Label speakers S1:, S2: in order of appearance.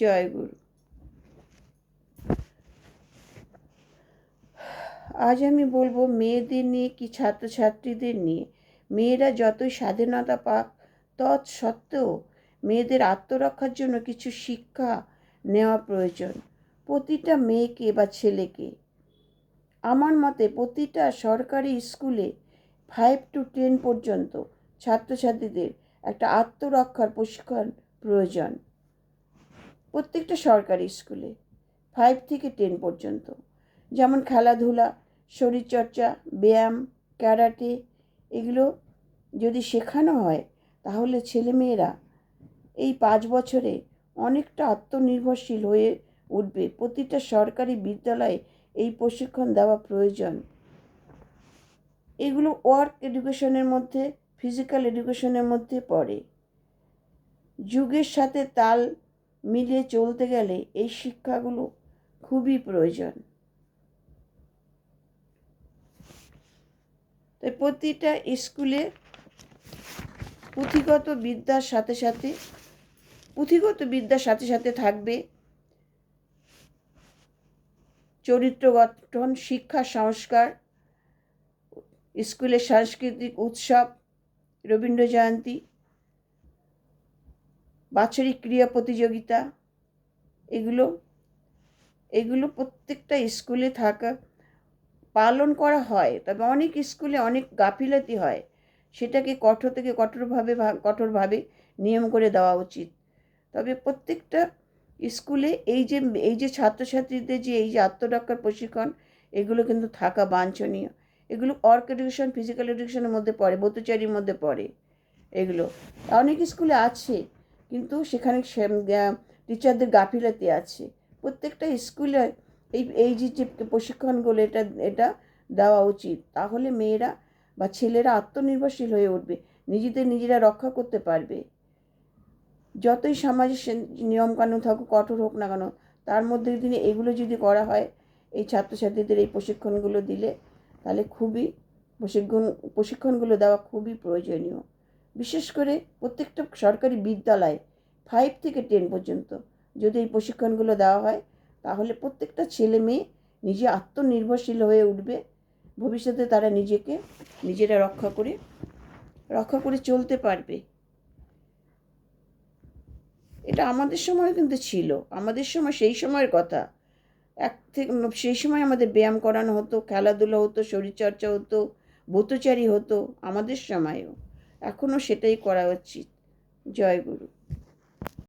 S1: জয় গুরু। আজ আমি বলবো মেয়েদের নিয়ে কি ছাত্রছাত্রীদের নিয়ে। মেয়েরা যতই স্বাধীনতা পাক তৎসত্ত্বেও মেয়েদের আত্মরক্ষার জন্য কিছু শিক্ষা নেওয়া প্রয়োজন। প্রতিটা মেয়েকে বা ছেলেকে, আমার মতে প্রতিটা সরকারি স্কুলে 5 to 10 পর্যন্ত ছাত্রছাত্রীদের একটা আত্মরক্ষার প্রশিক্ষণ প্রয়োজন। প্রত্যেকটা সরকারি স্কুলে 5 থেকে 10 পর্যন্ত, যেমন খেলাধুলা, শরীরচর্চা, ব্যায়াম, ক্যারাটে, এগুলো যদি শেখানো হয় তাহলে ছেলেমেয়েরা এই 5 বছরে অনেকটা আত্মনির্ভরশীল হয়ে উঠবে। প্রতিটা সরকারি বিদ্যালয়ে এই প্রশিক্ষণ দেওয়া প্রয়োজন। এগুলো ওয়ার্ক এডুকেশনের মধ্যে, ফিজিক্যাল এডুকেশনের মধ্যে পড়ে। যুগের সাথে তাল মিলিয়ে চলতে গেলে এই শিক্ষাগুলো খুবই প্রয়োজন। তাই প্রতিটা স্কুলে পুঁথিগত বিদ্যার সাথে সাথে থাকবে চরিত্র গঠন, শিক্ষা, সংস্কার, স্কুলের সাংস্কৃতিক উৎসব, রবীন্দ্র জয়ন্তী, বাৎসরিক ক্রীড়া প্রতিযোগিতা, এগুলো প্রত্যেকটা স্কুলে পালন করা হয়। তবে অনেক স্কুলে অনেক গাফিলতি হয়, সেটাকে কঠোরভাবে নিয়ম করে দেওয়া উচিত। তবে প্রত্যেকটা স্কুলে এই যে ছাত্রছাত্রীদের যে এই যে আত্মরক্ষার প্রশিক্ষণ, এগুলো কিন্তু থাকা বাঞ্ছনীয়। এগুলো ওয়ার্ক এডুকেশন, ফিজিক্যাল এডুকেশনের মধ্যে পড়ে, ব্রতচারীর মধ্যে পড়ে। এগুলো অনেক স্কুলে আছে, কিন্তু সেখানে টিচারদের গাফিলতি আছে। প্রত্যেকটা স্কুলে এই যে প্রশিক্ষণগুলো এটা দেওয়া উচিত। তাহলে মেয়েরা বা ছেলেরা আত্মনির্ভরশীল হয়ে উঠবে, নিজেরা রক্ষা করতে পারবে। যতই সমাজে নিয়মকানুন থাকুক, কঠোর হোক না কেন, তার মধ্যে যদি এগুলো যদি করা হয়, এই ছাত্রছাত্রীদের এই প্রশিক্ষণগুলো দিলে, তাহলে প্রশিক্ষণগুলো দেওয়া খুবই প্রয়োজনীয়। বিশেষ করে প্রত্যেকটা সরকারি বিদ্যালয়ে 5 থেকে 10 পর্যন্ত যদি এই প্রশিক্ষণগুলো দেওয়া হয়, তাহলে প্রত্যেকটা ছেলে মেয়ে নিজে আত্মনির্ভরশীল হয়ে উঠবে। ভবিষ্যতে তারা নিজেরা রক্ষা করে চলতে পারবে। এটা আমাদের সময় কিন্তু ছিল, আমাদের সময়, সেই সময়ের কথা। সেই সময় আমাদের ব্যায়াম করানো হতো, খেলাধুলো হতো, শরীরচর্চা হতো, ব্রতচারী হতো আমাদের সময়ও। এখনও সেটাই করা উচিত। জয় গুরু।